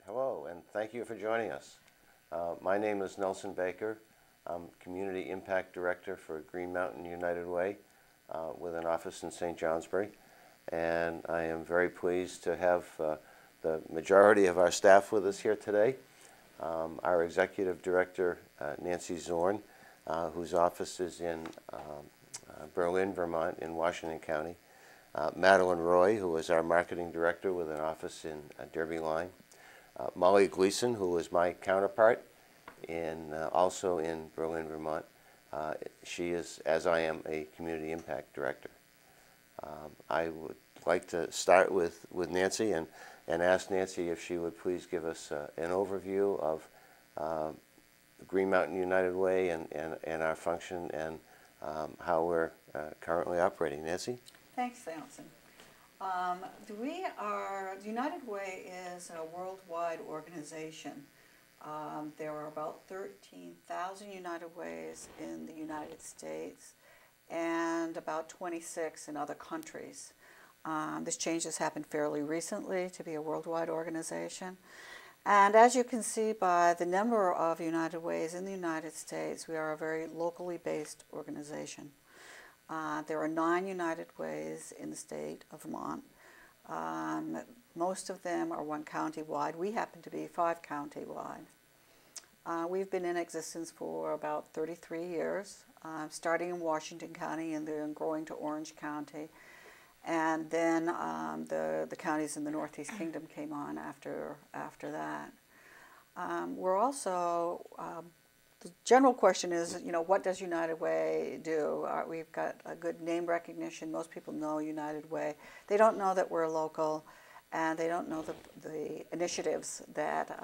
Hello, and thank you for joining us. My name is Nelson Baker. I'm Community Impact Director for Green Mountain United Way with an office in St. Johnsbury. And I am very pleased to have the majority of our staff with us here today. Our Executive Director, Nancy Zorn, whose office is in Berlin, Vermont, in Washington County. Madeline Roy, who is our Marketing Director with an office in Derby Line. Molly Gleason, who is my counterpart, also in Berlin, Vermont. She is, as I am, a Community Impact Director. I would like to start with Nancy and ask Nancy if she would please give us an overview of Green Mountain United Way and our function and how we're currently operating. Nancy? Thanks, Nelson. United Way is a worldwide organization. There are about 13,000 United Ways in the United States and about 26 in other countries. This change has happened fairly recently to be a worldwide organization. And as you can see by the number of United Ways in the United States, we are a very locally based organization. There are 9 United Ways in the state of Vermont. Most of them are 1 county wide. We happen to be 5 county wide. We've been in existence for about 33 years, starting in Washington County and then growing to Orange County. And then the counties in the Northeast Kingdom came on after that. We're also, the general question is, what does United Way do? We've got a good name recognition. Most people know United Way. They don't know that we're local, and they don't know the initiatives that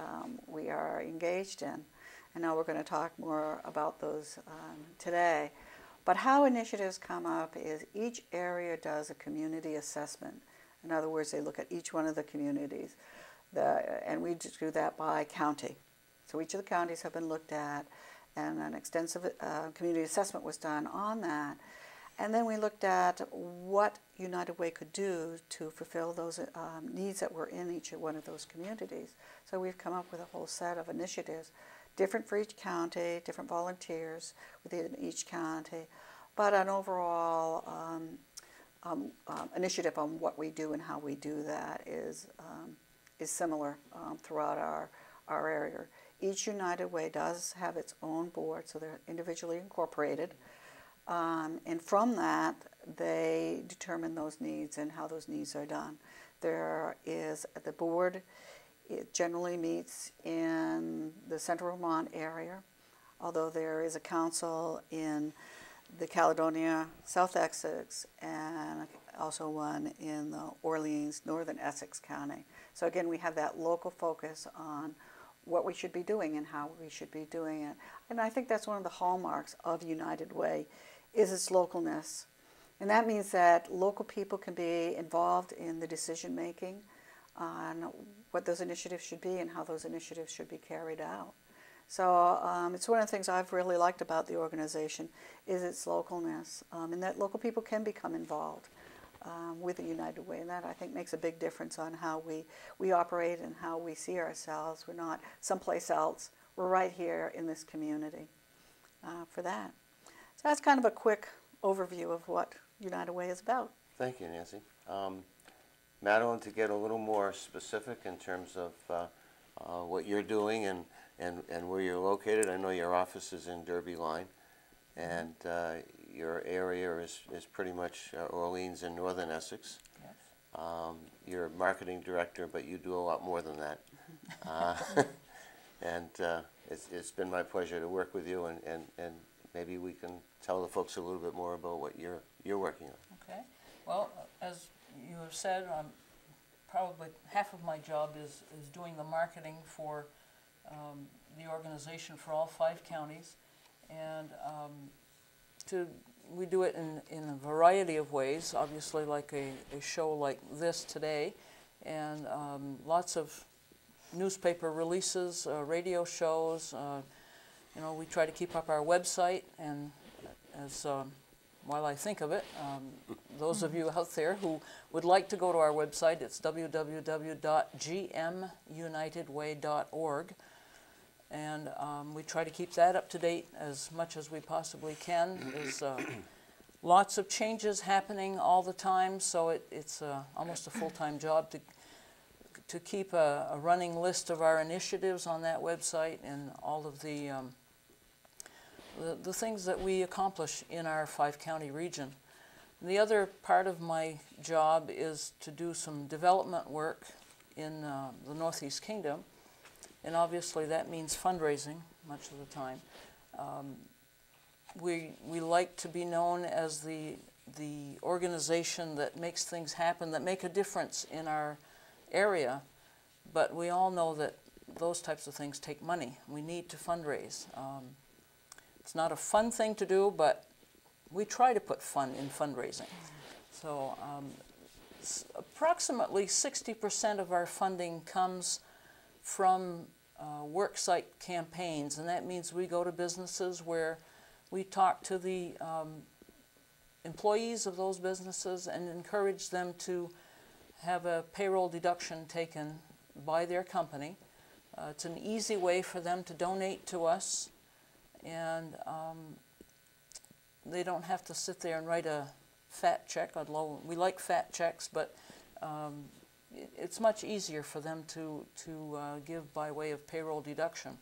we are engaged in. And now we're going to talk more about those today. But how initiatives come up is each area does a community assessment. In other words, they look at each one of the communities, and we do that by county. So each of the counties have been looked at, and an extensive community assessment was done on that. And then we looked at what United Way could do to fulfill those needs that were in each one of those communities. So we've come up with a whole set of initiatives, different for each county, different volunteers within each county, but an overall initiative on what we do and how we do that is similar throughout our area. Each United Way does have its own board, so they're individually incorporated. And from that, they determine those needs and how those needs are done. There is the board. It generally meets in the central Vermont area, although there is a council in the Caledonia, South Essex, and also one in the Orleans, Northern Essex County. So again, we have that local focus on what we should be doing and how we should be doing it. And I think that's one of the hallmarks of United Way, is its localness. And that means that local people can be involved in the decision making on what those initiatives should be and how those initiatives should be carried out. So it's one of the things I've really liked about the organization is its localness, and that local people can become involved with the United Way, and that I think makes a big difference on how we operate and how we see ourselves. We're not someplace else. We're right here in this community for that. So that's kind of a quick overview of what United Way is about. Thank you, Nancy. Madeline, to get a little more specific in terms of what you're doing and where you're located, I know your office is in Derby Line, and your area is pretty much Orleans and Northern Essex. Yes. You're Marketing Director, but you do a lot more than that. And it's been my pleasure to work with you, and maybe we can tell the folks a little bit more about what you're working on. Okay. Well, as you have said, probably half of my job is doing the marketing for the organization for all 5 counties, and we do it in a variety of ways, obviously like a show like this today, and lots of newspaper releases, radio shows. We try to keep up our website, and as while I think of it, those of you out there who would like to go to our website, it's www.gmuw.org. And we try to keep that up to date as much as we possibly can. There's lots of changes happening all the time, so it's almost a full-time job to keep a running list of our initiatives on that website and all of the things that we accomplish in our 5-county region. The other part of my job is to do some development work in the Northeast Kingdom, and obviously that means fundraising much of the time. We like to be known as the organization that makes things happen, that make a difference in our area, but we all know that those types of things take money. We need to fundraise. It's not a fun thing to do, but we try to put fun in fundraising. So approximately 60% of our funding comes from worksite campaigns, and that means we go to businesses where we talk to the employees of those businesses and encourage them to have a payroll deduction taken by their company. It's an easy way for them to donate to us, and they don't have to sit there and write a fat check, although we like fat checks, but it's much easier for them to give by way of payroll deduction.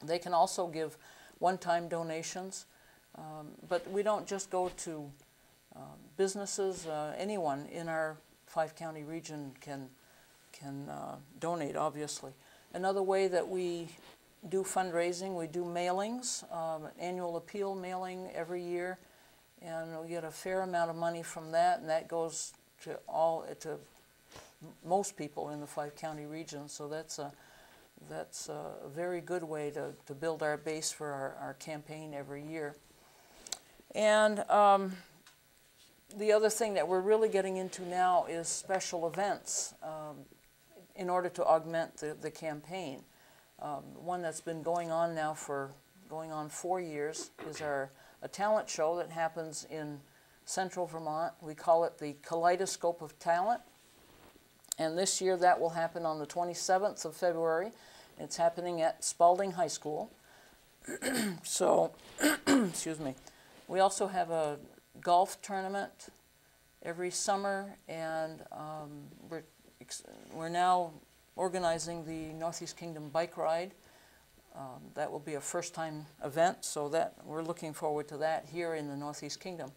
They can also give one-time donations, but we don't just go to businesses. Anyone in our 5-county region can donate, obviously. Another way that we do fundraising, we do mailings, annual appeal mailing every year, and we get a fair amount of money from that, and that goes to most people in the 5-county region. So that's a very good way to build our base for our campaign every year. And the other thing that we're really getting into now is special events in order to augment the campaign. One that's been going on now for 4 years is a talent show that happens in central Vermont. We call it the Kaleidoscope of Talent. And this year that will happen on the 27th of February. It's happening at Spalding High School. So, excuse me. We also have a golf tournament every summer, and we're now organizing the Northeast Kingdom Bike Ride. That will be a first-time event, so that we're looking forward to that here in the Northeast Kingdom.